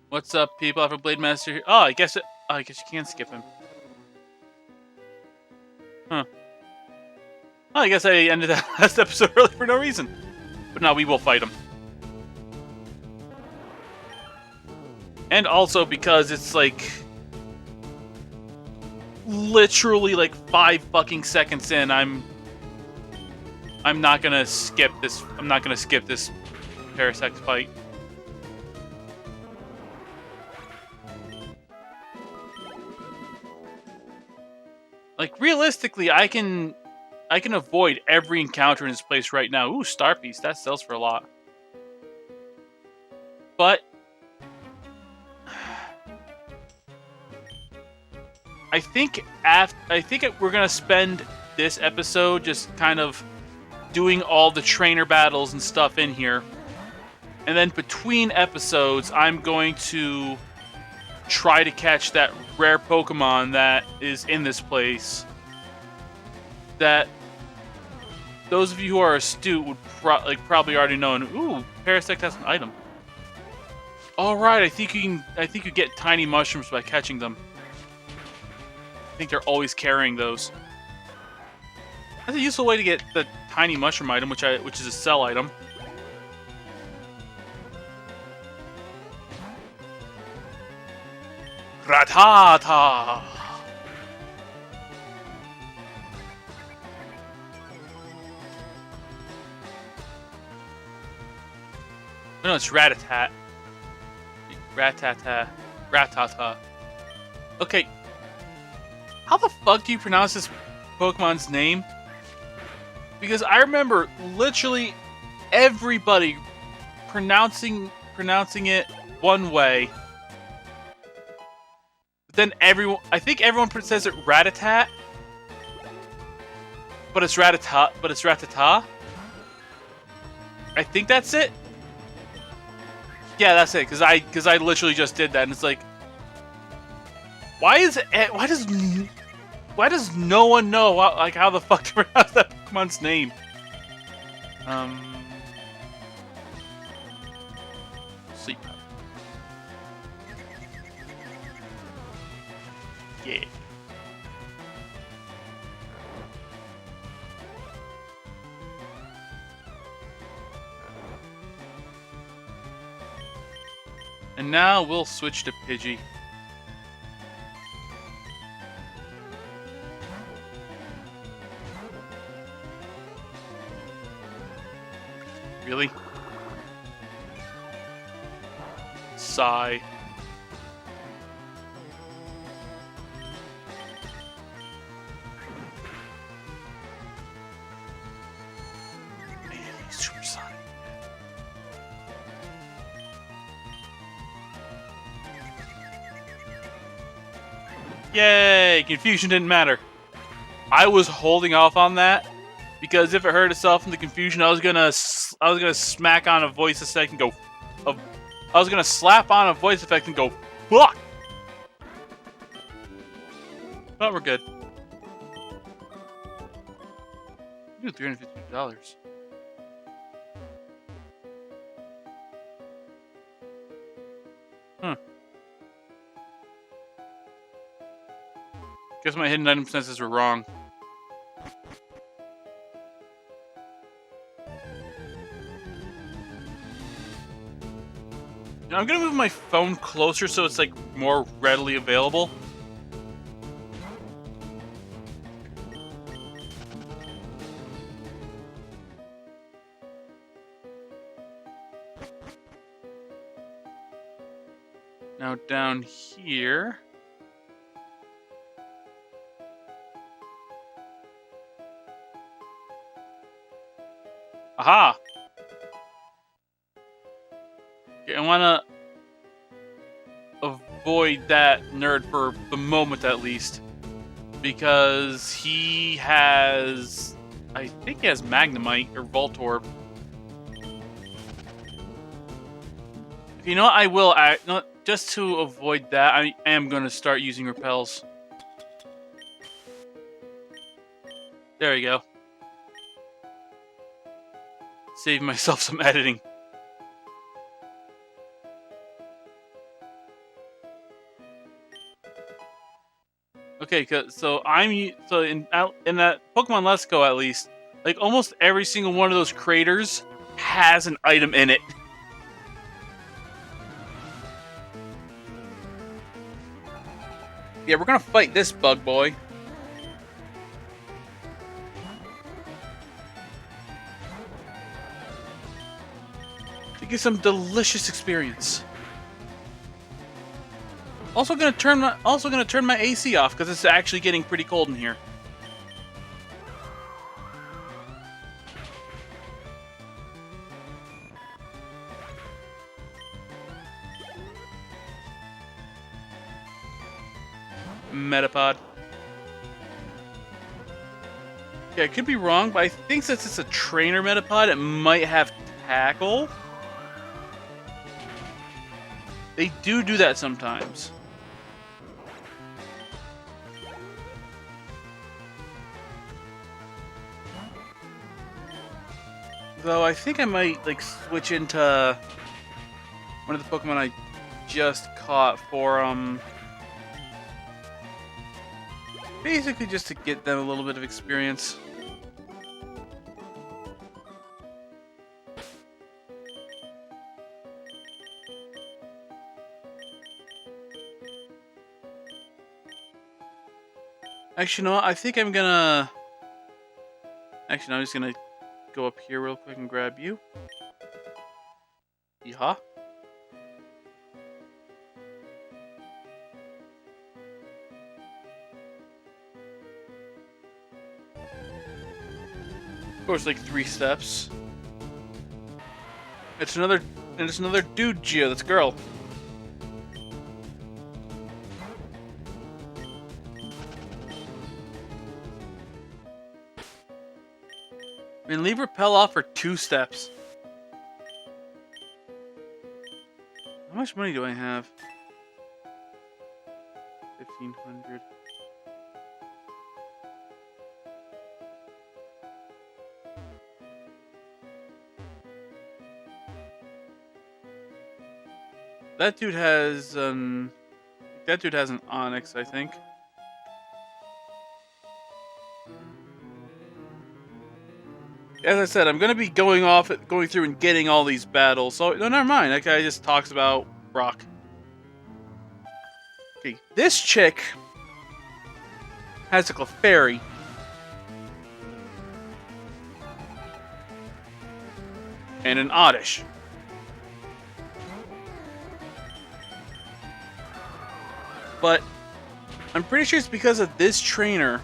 What's up, people? Afro Blade Master. Oh, I guess you can skip him. Huh. Oh, I guess I ended that last episode early for no reason. But now we will fight him. And also because it's like literally like 5 fucking seconds in, I'm not gonna skip this. I'm not gonna skip this Parasect fight. Like realistically, I can avoid every encounter in this place right now. Ooh, Star Piece, that sells for a lot. But I think we're gonna spend this episode just kind of doing all the trainer battles and stuff in here, and then between episodes, I'm going to try to catch that rare Pokemon that is in this place. That those of you who are astute would probably already know. And ooh, Parasect has an item. All right, I think you get tiny mushrooms by catching them. I think they're always carrying those. That's a useful way to get the tiny mushroom item, which is a sell item. Ratata! No, it's Ratatat. Ratata. Okay. How the fuck do you pronounce this Pokemon's name? Because I remember literally everybody pronouncing it one way. But then I think everyone says it Ratatat. But it's Ratata. I think that's it. Yeah, that's it. Because I literally just did that, and it's like, why does no one know how the fuck to pronounce that Pokemon's name? Sleep. Yeah. And now we'll switch to Pidgey. Really? Sigh. Man, he's supersonic. Yay! Confusion didn't matter. I was holding off on that because if it hurt itself in the confusion, I was gonna smack on a voice effect and go. I was gonna slap on a voice effect and go fuck. But we're good. Ooh, $350. Huh. Guess my hidden item senses were wrong. Now I'm gonna move my phone closer so it's like more readily available. Now down here. Aha! Okay, I wanna avoid that nerd for the moment at least. Because he has... I think he has Magnemite or Voltorb. You know what, I will... just to avoid that, I am going to start using repels. There we go. Save myself some editing. Okay, so in that Pokemon Let's Go, at least, like almost every single one of those craters has an item in it. Yeah, we're gonna fight this bug boy. To get some delicious experience. Also gonna turn my AC off because it's actually getting pretty cold in here. Metapod. Yeah, I could be wrong, but I think since it's a trainer Metapod, it might have tackle. They do that sometimes. Though I think I might like switch into one of the Pokemon I just caught for basically just to get them a little bit of experience. Actually, no, I think I'm gonna... Actually, no, I'm just gonna go up here real quick and grab you. Yeehaw. Of course, like 3 steps. It's another dude Geo, that's girl. And leave repel off for 2 steps. How much money do I have? 1,500. That dude has an Onyx, I think. As I said, I'm gonna be going through and getting all these battles. So no, never mind. That guy just talks about Brock. Okay, this chick has a Clefairy. And an Oddish. But I'm pretty sure it's because of this trainer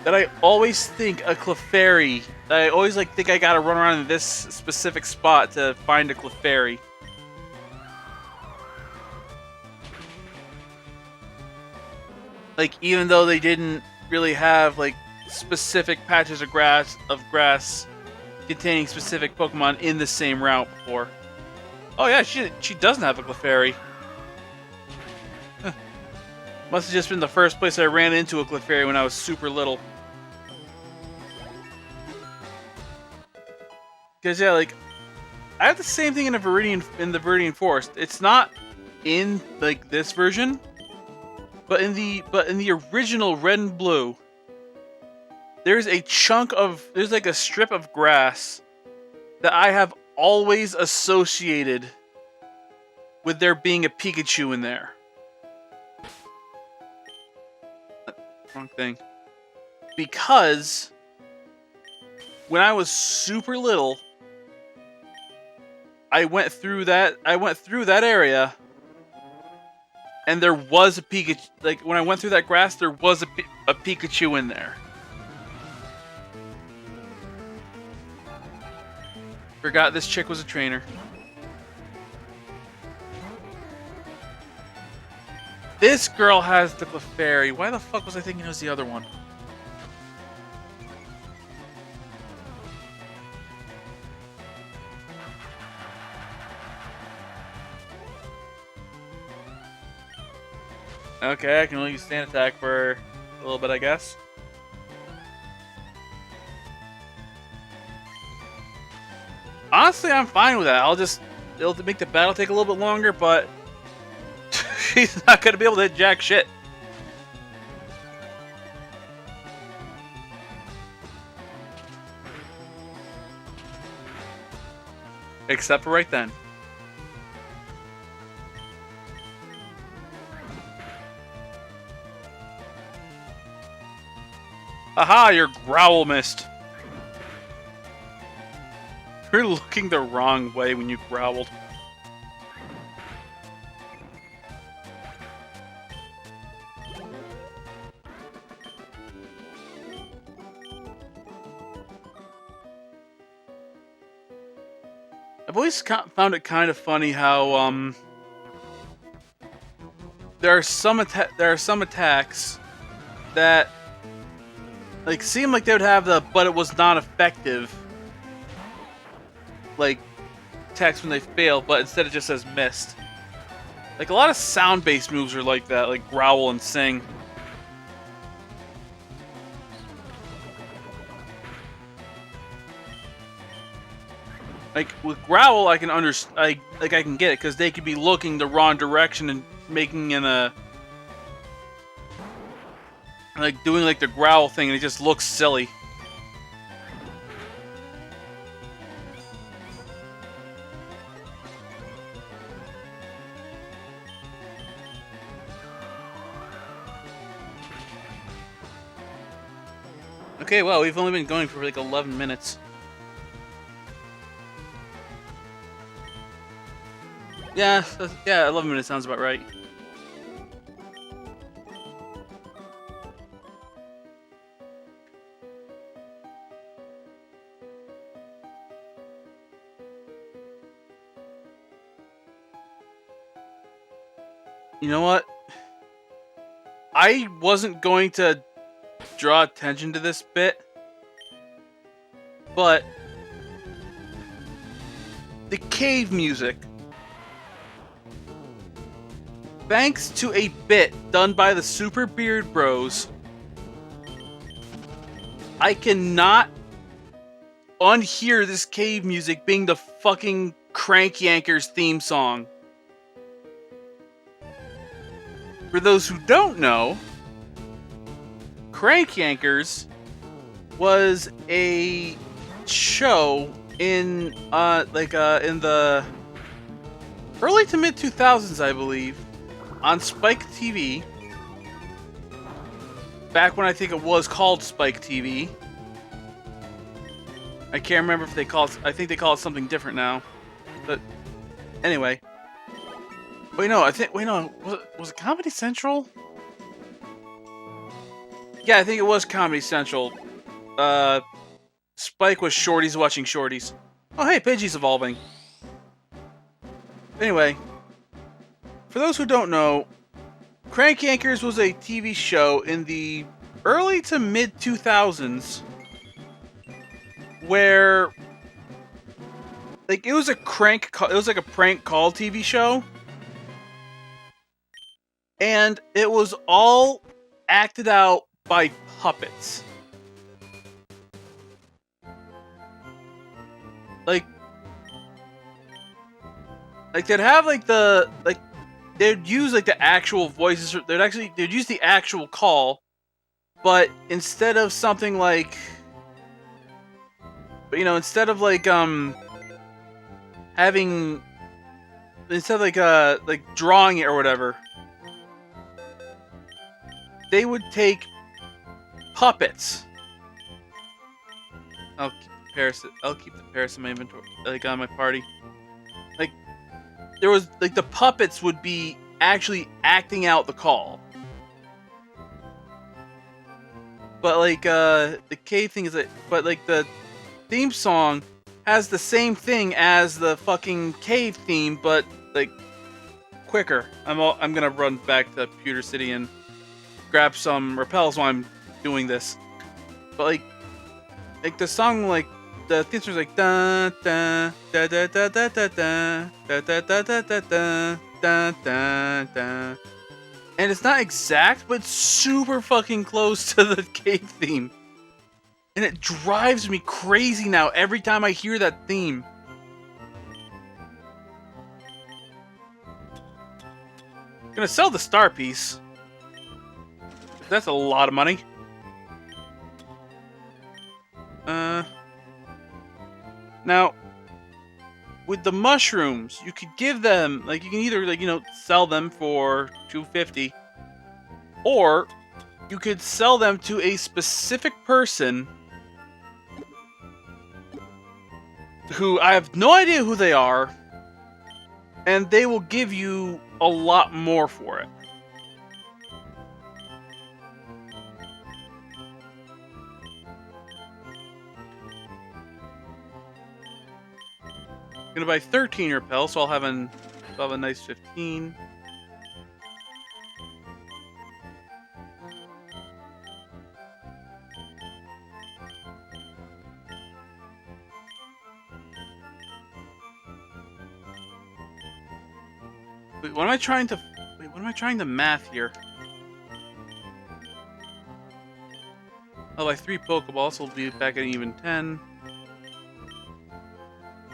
that I always think a Clefairy. That I always think I gotta run around in this specific spot to find a Clefairy. Like, even though they didn't really have like specific patches of grass containing specific Pokemon in the same route before. Oh yeah, she doesn't have a Clefairy. Must have just been the first place I ran into a Clefairy when I was super little. Because yeah, like I have the same thing in the Viridian Forest. It's not in like this version, but in the original Red and Blue, there's like a strip of grass that I have always associated with there being a Pikachu in there. Wrong thing. Because when I was super little, I went through that area, and there was a Pikachu. Like when I went through that grass, there was a Pikachu in there. Forgot this chick was a trainer. This girl has the Clefairy. Why the fuck was I thinking it was the other one? Okay, I can only use stand attack for a little bit, I guess. Honestly, I'm fine with that. It'll make the battle take a little bit longer, but she's not gonna be able to hit jack shit. Except for right then. Aha, your growl missed. You're looking the wrong way when you growled. I've always found it kind of funny how there are some attacks that like seem like they would have the but it was not effective like text when they fail, but instead it just says missed. Like a lot of sound-based moves are like that, like growl and sing. Like with growl, I can I can get it because they could be looking the wrong direction and making like doing like the growl thing, and it just looks silly. Okay, well, we've only been going for like 11 minutes. Yeah, 11 minutes sounds about right. You know what? I wasn't going to draw attention to this bit, but the cave music, thanks to a bit done by the Super Beard Bros, I cannot unhear this cave music being the fucking Crank Yankers theme song. For those who don't know, Crank Yankers was a show in the early to mid 2000s, I believe, on Spike TV. Back when I think it was called Spike TV. I can't remember if they call it. I think they call it something different now. But anyway. Wait, no. Was it Comedy Central? Yeah, I think it was Comedy Central. Spike was Shorties watching Shorties. Oh, hey, Pidgey's evolving. Anyway, for those who don't know, Crank Yankers was a TV show in the early to mid 2000s where like it was like a prank call TV show, and it was all acted out by puppets. Like they'd have they'd use like the actual voices. They'd use the actual call, but instead of something like, instead of like drawing it or whatever, they would take puppets. I'll keep the Paris in my inventory, like on my party. Like there was like the puppets would be actually acting out the call. But like the cave thing is that, but like the theme song has the same thing as the fucking cave theme, but like quicker. I'm gonna run back to Pewter City and grab some repels while I'm doing this. But like the song, like the theme song is like da da da da da da da da da da da da da da da da, and it's not exact, but it's super fucking close to the cave theme. And it drives me crazy now every time I hear that theme. I'm gonna sell the star piece. That's a lot of money. Now, with the mushrooms, you could give them, like, you can either, like, sell them for $250, or you could sell them to a specific person who I have no idea who they are, and they will give you a lot more for it. I'm gonna buy 13 repels, so I'll have a nice 15. Wait, what am I trying to math here? I'll buy 3 Pokeballs, so we'll be back at even 10.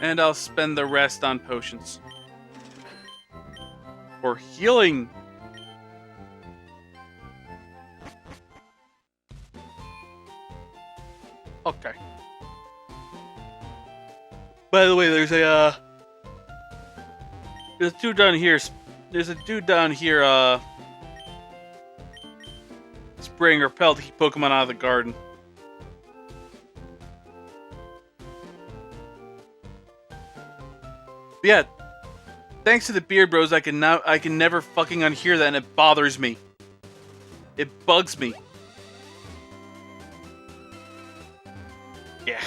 And I'll spend the rest on potions. For healing. Okay. By the way, there's a dude down here. There's a dude down here spraying repel to keep Pokemon out of the garden. But yeah, thanks to the Beard Bros, I can never fucking unhear that, and it bothers me. It bugs me. Yeah.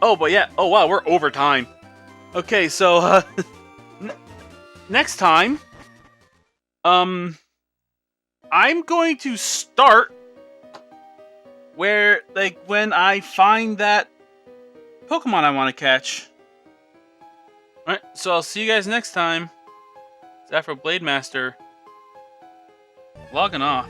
Oh, but yeah. Oh wow, we're over time. Okay, so next time, I'm going to start where, like, when I find that Pokemon I want to catch. Alright, so I'll see you guys next time. It's Afro Blade Master logging off.